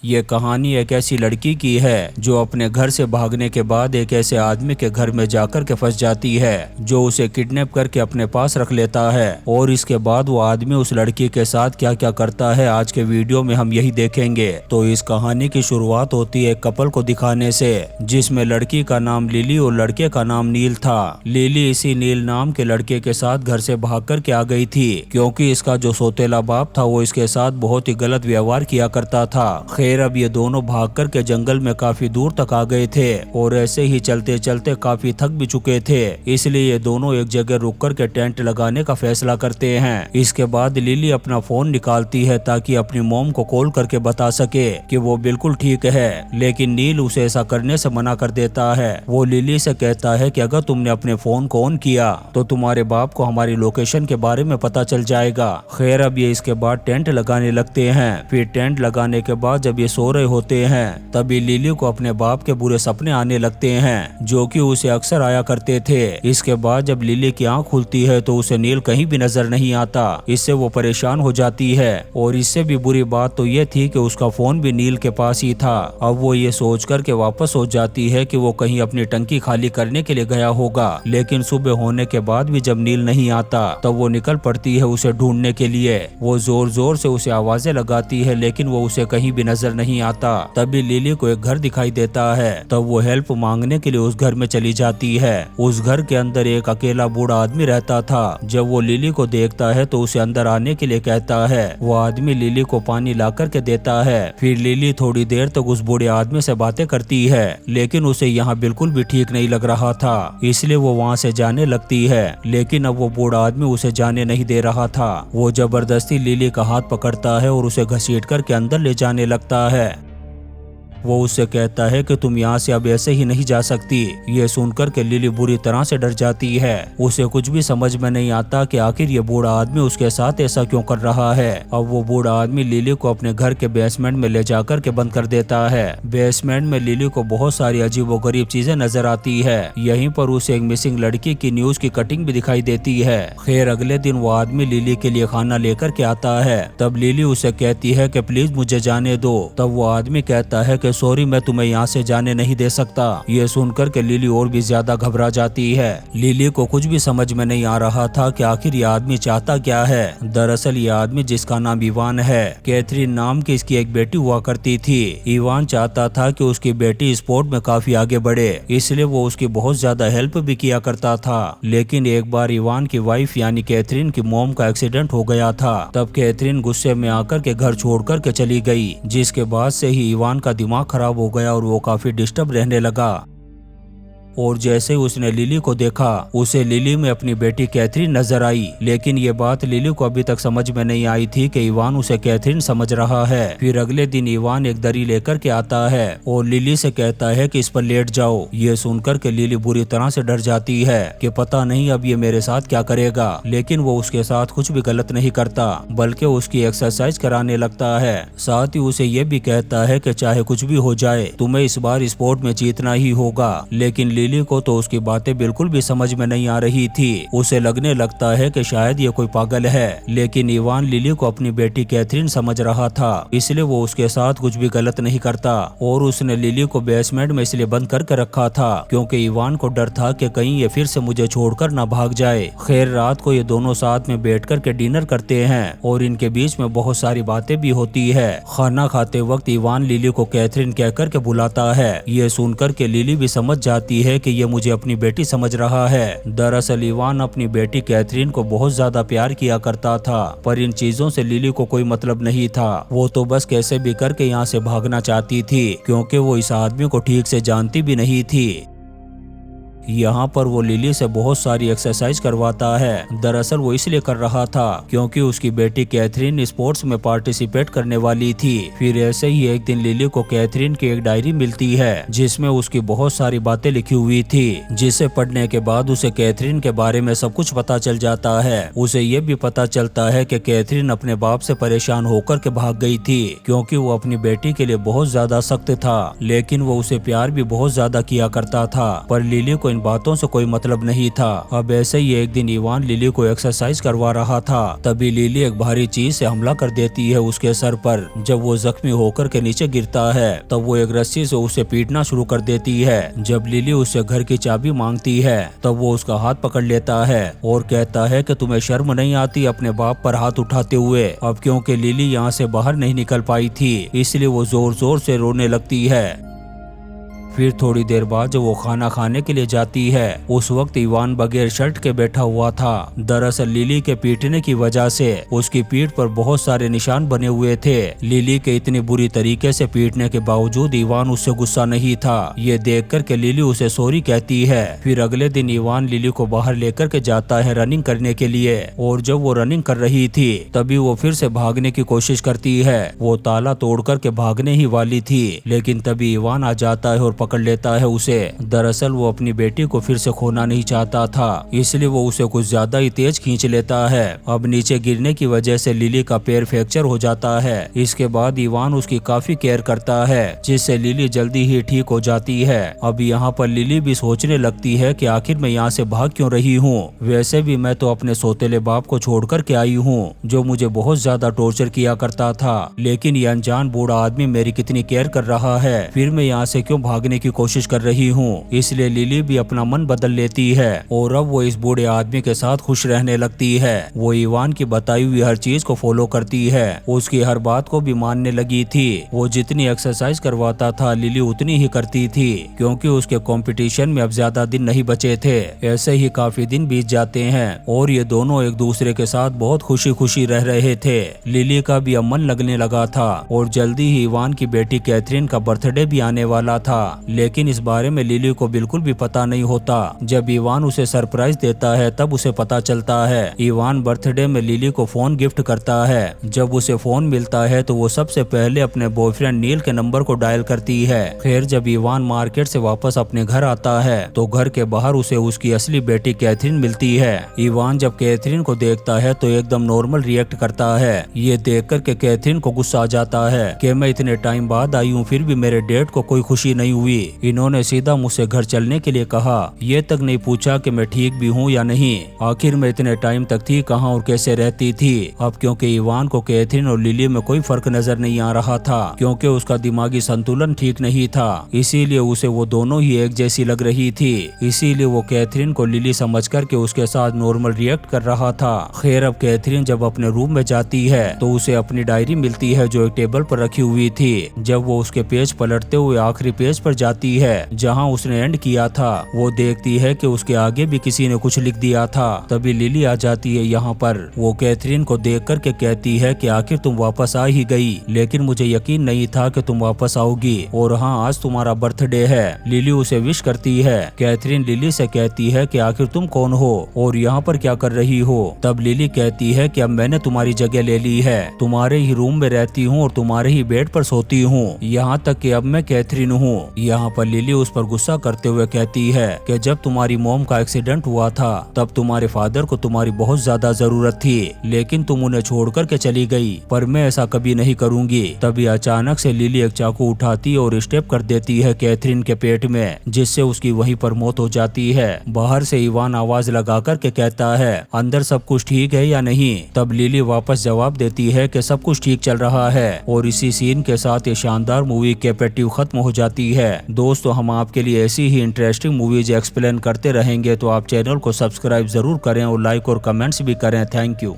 ये कहानी एक ऐसी लड़की की है जो अपने घर से भागने के बाद एक ऐसे आदमी के घर में जाकर के फंस जाती है जो उसे किडनैप करके अपने पास रख लेता है। और इसके बाद वो आदमी उस लड़की के साथ क्या क्या करता है आज के वीडियो में हम यही देखेंगे। तो इस कहानी की शुरुआत होती है एक कपल को दिखाने से जिसमें लड़की का नाम लिली और लड़के का नाम नील था। लिली इसी नील नाम के लड़के के साथ घर से भाग कर के आ गई थी क्योंकि इसका जो सौतेला बाप था वो इसके साथ बहुत ही गलत व्यवहार किया करता था। अब ये दोनों भाग कर के जंगल में काफी दूर तक आ गए थे और ऐसे ही चलते चलते काफी थक भी चुके थे, इसलिए ये दोनों एक जगह रुक कर के टेंट लगाने का फैसला करते हैं। इसके बाद लिली अपना फोन निकालती है ताकि अपनी मॉम को कॉल करके बता सके कि वो बिल्कुल ठीक है, लेकिन नील उसे ऐसा करने से मना कर देता है। वो लिली से कहता है कि अगर तुमने अपने फोन को ऑन किया तो तुम्हारे बाप को हमारी लोकेशन के बारे में पता चल जाएगा। खैर अब ये इसके बाद टेंट लगाने लगते हैं। फिर टेंट लगाने के बाद जब ये सो रहे होते हैं तभी लिली को अपने बाप के बुरे सपने आने लगते हैं जो कि उसे अक्सर आया करते थे। इसके बाद जब लिली की आंख खुलती है तो उसे नील कहीं भी नजर नहीं आता। इससे वो परेशान हो जाती है और इससे भी बुरी बात तो ये थी कि उसका फोन भी नील के पास ही था। अब वो ये सोच कर के वापस हो जाती है कि वो कहीं अपनी टंकी खाली करने के लिए गया होगा, लेकिन सुबह होने के बाद भी जब नील नहीं आता तब वो निकल पड़ती है उसे ढूंढने के लिए। वो जोर जोर से उसे आवाजें लगाती है लेकिन वो उसे कहीं भी नजर नहीं आता। तभी लिली को एक घर दिखाई देता है, तब वो हेल्प मांगने के लिए उस घर में चली जाती है। उस घर के अंदर एक अकेला बूढ़ा आदमी रहता था। जब वो लिली को देखता है तो उसे अंदर आने के लिए कहता है। वो आदमी लिली को पानी ला करके देता है। फिर लिली थोड़ी देर तक उस बूढ़े आदमी से बातें करती है, लेकिन उसे यहाँ बिल्कुल भी ठीक नहीं लग रहा था, इसलिए वो वहाँ से जाने लगती है। लेकिन अब वो बूढ़ा आदमी उसे जाने नहीं दे रहा था। वो जबरदस्ती लिली का हाथ पकड़ता है और उसे घसीट करके अंदर ले जाने लगता है। वो उससे कहता है कि तुम यहाँ से अब ऐसे ही नहीं जा सकती। ये सुनकर के लिली बुरी तरह से डर जाती है। उसे कुछ भी समझ में नहीं आता कि आखिर ये बूढ़ा आदमी उसके साथ ऐसा क्यों कर रहा है। अब वो बूढ़ा आदमी लिली को अपने घर के बेसमेंट में ले जाकर के बंद कर देता है। बेसमेंट में लिली को बहुत सारी अजीबोगरीब चीजें नजर आती है। यहीं पर उसे एक मिसिंग लड़की की न्यूज की कटिंग भी दिखाई देती है। खैर अगले दिन वो आदमी लिली के लिए खाना लेकर के आता है। तब लिली उसे कहती है कि प्लीज मुझे जाने दो। तब वो आदमी कहता है सॉरी मैं तुम्हें यहाँ से जाने नहीं दे सकता। ये सुनकर के लिली और भी ज्यादा घबरा जाती है। लिली को कुछ भी समझ में नहीं आ रहा था कि आखिर ये आदमी चाहता क्या है। दरअसल ये आदमी जिसका नाम इवान है, कैथरीन नाम की इसकी एक बेटी हुआ करती थी। इवान चाहता था कि उसकी बेटी स्पोर्ट में काफी आगे बढ़े, इसलिए वो उसकी बहुत ज्यादा हेल्प भी किया करता था। लेकिन एक बार इवान की वाइफ यानी कैथरीन की मॉम का एक्सीडेंट हो गया था। तब कैथरीन गुस्से में आकर के घर छोड़ कर के चली गई, जिसके बाद से ही इवान का दिमाग खराब हो गया और वो काफी डिस्टर्ब रहने लगा। और जैसे उसने लिली को देखा उसे लिली में अपनी बेटी कैथरीन नजर आई, लेकिन ये बात लिली को अभी तक समझ में नहीं आई थी कि इवान उसे कैथरीन समझ रहा है। फिर अगले दिन इवान एक दरी लेकर के आता है और लिली से कहता है कि इस पर लेट जाओ। ये सुनकर के लिली बुरी तरह से डर जाती है कि पता नहीं अब ये मेरे साथ क्या करेगा, लेकिन वो उसके साथ कुछ भी गलत नहीं करता बल्कि उसकी एक्सरसाइज कराने लगता है। साथ ही उसे ये भी कहता है कि चाहे कुछ भी हो जाए तुम्हें इस बार स्पोर्ट में जीतना ही होगा। लेकिन लिली को तो उसकी बातें बिल्कुल भी समझ में नहीं आ रही थी। उसे लगने लगता है कि शायद ये कोई पागल है, लेकिन इवान लिली को अपनी बेटी कैथरीन समझ रहा था, इसलिए वो उसके साथ कुछ भी गलत नहीं करता। और उसने लिली को बेसमेंट में इसलिए बंद करके रखा था क्योंकि इवान को डर था कि कहीं ये फिर से मुझे छोड़कर ना भाग जाए। खैर रात को ये दोनों साथ में बैठकर के डिनर करते हैं और इनके बीच में बहुत सारी बातें भी होती है। खाना खाते वक्त इवान लिली को कैथरीन कहकर के बुलाता है। ये सुनकर के लिली भी समझ जाती है कि ये मुझे अपनी बेटी समझ रहा है। दरअसल इवान अपनी बेटी कैथरीन को बहुत ज्यादा प्यार किया करता था, पर इन चीजों से लिली को कोई मतलब नहीं था। वो तो बस कैसे भी करके यहाँ से भागना चाहती थी क्योंकि वो इस आदमी को ठीक से जानती भी नहीं थी। यहाँ पर वो लिली से बहुत सारी एक्सरसाइज करवाता है। दरअसल वो इसलिए कर रहा था क्योंकि उसकी बेटी कैथरीन स्पोर्ट्स में पार्टिसिपेट करने वाली थी। फिर ऐसे ही एक दिन लिली को कैथरीन की एक डायरी मिलती है जिसमें उसकी बहुत सारी बातें लिखी हुई थी, जिसे पढ़ने के बाद उसे कैथरीन के बारे में सब कुछ पता चल जाता है। उसे ये भी पता चलता है कि कैथरीन अपने बाप से परेशान होकर के भाग गई थी क्योंकि वो अपनी बेटी के लिए बहुत ज्यादा सख्त था, लेकिन वो उसे प्यार भी बहुत ज्यादा किया करता था। पर लिली को को इन बातों से कोई मतलब नहीं था। अब ऐसे ही एक दिन इवान लिली को एक्सरसाइज करवा रहा था, तभी लिली एक भारी चीज से हमला कर देती है उसके सर पर। जब वो जख्मी होकर के नीचे गिरता है तब वो एक रस्सी से उसे पीटना शुरू कर देती है। जब लिली उससे घर की चाबी मांगती है तब वो उसका हाथ पकड़ लेता है और कहता है कि तुम्हें शर्म नहीं आती अपने बाप पर हाथ उठाते हुए। अब क्योंकि लिली यहाँ से बाहर नहीं निकल पाई थी इसलिए वो जोर जोर से रोने लगती है। फिर थोड़ी देर बाद जब वो खाना खाने के लिए जाती है उस वक्त इवान बगैर शर्ट के बैठा हुआ था। दरअसल लिली के पीटने की वजह से उसकी पीठ पर बहुत सारे निशान बने हुए थे। लिली के इतनी बुरी तरीके से पीटने के बावजूद इवान उससे गुस्सा नहीं था। ये देख कर के लिली उसे सॉरी कहती है। फिर अगले दिन इवान लिली को बाहर लेकर के जाता है रनिंग करने के लिए, और जब वो रनिंग कर रही थी तभी वो फिर से भागने की कोशिश करती है। वो ताला तोड़ कर के भागने ही वाली थी लेकिन तभी इवान आ जाता है और पकड़ लेता है उसे। दरअसल वो अपनी बेटी को फिर से खोना नहीं चाहता था इसलिए वो उसे कुछ ज्यादा ही तेज खींच लेता है। अब नीचे गिरने की वजह से लिली का पैर फ्रैक्चर हो जाता है। इसके बाद इवान उसकी काफी केयर करता है जिससे लिली जल्दी ही ठीक हो जाती है। अब यहाँ पर लिली भी सोचने लगती है कि आखिर मैं यहाँ से भाग क्यों रही हूँ। वैसे भी मैं तो अपने सौतेले बाप को छोड़ कर के आई हूँ जो मुझे बहुत ज्यादा टॉर्चर किया करता था, लेकिन ये अनजान बूढ़ा आदमी मेरी कितनी केयर कर रहा है, फिर मैं यहाँ से क्यों भागने की कोशिश कर रही हूँ। इसलिए लिली भी अपना मन बदल लेती है और अब वो इस बूढ़े आदमी के साथ खुश रहने लगती है। वो इवान की बताई हुई हर चीज को फॉलो करती है, उसकी हर बात को भी मानने लगी थी। वो जितनी एक्सरसाइज करवाता था लिली उतनी ही करती थी क्योंकि उसके कंपटीशन में अब ज्यादा दिन नहीं बचे थे। ऐसे ही काफी दिन बीत जाते हैं और ये दोनों एक दूसरे के साथ बहुत खुशी खुशी रह रहे थे। लिली का भी अब मन लगने लगा था और जल्दी ही इवान की बेटी कैथरीन का बर्थडे भी आने वाला था, लेकिन इस बारे में लिली को बिल्कुल भी पता नहीं होता। जब इवान उसे सरप्राइज देता है तब उसे पता चलता है। इवान बर्थडे में लिली को फोन गिफ्ट करता है। जब उसे फोन मिलता है तो वो सबसे पहले अपने बॉयफ्रेंड नील के नंबर को डायल करती है। फिर जब इवान मार्केट से वापस अपने घर आता है तो घर के बाहर उसे उसकी असली बेटी कैथरीन मिलती है। इवान जब कैथरीन को देखता है तो एकदम नॉर्मल रिएक्ट करता है। ये देख कर के कैथरीन को गुस्सा आ जाता है कि मैं इतने टाइम बाद आई हूँ फिर भी मेरे डेट को कोई खुशी नहीं हुई। इन्होंने सीधा मुझसे घर चलने के लिए कहा, ये तक नहीं पूछा कि मैं ठीक भी हूँ या नहीं। आखिर मैं इतने टाइम तक थी कहाँ और कैसे रहती थी। अब क्योंकि इवान को कैथरीन और लिली में कोई फर्क नजर नहीं आ रहा था क्योंकि उसका दिमागी संतुलन ठीक नहीं था, इसीलिए उसे वो दोनों ही एक जैसी लग रही थी। इसीलिए वो कैथरीन को लिली समझ कर के उसके साथ नॉर्मल रिएक्ट कर रहा था। खैर अब कैथरीन जब अपने रूम में जाती है तो उसे अपनी डायरी मिलती है जो एक टेबल पर रखी हुई थी। जब वो उसके पेज पलटते हुए आखिरी पेज पर जाती है जहां उसने एंड किया था, वो देखती है कि उसके आगे भी किसी ने कुछ लिख दिया था। तभी लिली आ जाती है यहाँ पर। वो कैथरीन को देख कर के कहती है कि आखिर तुम वापस आ ही गई, लेकिन मुझे यकीन नहीं था कि तुम वापस आओगी, और हाँ आज तुम्हारा बर्थडे है। लिली उसे विश करती है। कैथरीन लिली से कहती है कि आखिर तुम कौन हो और यहाँ पर क्या कर रही हो। तब लिली कहती है कि अब मैंने तुम्हारी जगह ले ली है, तुम्हारे ही रूम में रहती हूँ और तुम्हारे ही बेड पर सोती हूँ, यहाँ तक कि अब मैं कैथरीन हूँ। यहाँ पर लिली उस पर गुस्सा करते हुए कहती है कि जब तुम्हारी मॉम का एक्सीडेंट हुआ था तब तुम्हारे फादर को तुम्हारी बहुत ज्यादा जरूरत थी, लेकिन तुम उन्हें छोड़ कर के चली गई, पर मैं ऐसा कभी नहीं करूंगी। तभी अचानक से लिली एक चाकू उठाती और स्टेप कर देती है कैथरीन के पेट में, जिससे उसकी वहीं पर मौत हो जाती है। बाहर से इवान आवाज लगा कर के कहता है, अंदर सब कुछ ठीक है या नहीं। तब लिली वापस जवाब देती है कि सब कुछ ठीक चल रहा है, और इसी सीन के साथ ये शानदार मूवी कैपेटिव खत्म हो जाती है। दोस्तों हम आपके लिए ऐसी ही इंटरेस्टिंग मूवीज एक्सप्लेन करते रहेंगे, तो आप चैनल को सब्सक्राइब जरूर करें और लाइक और कमेंट्स भी करें। Thank you.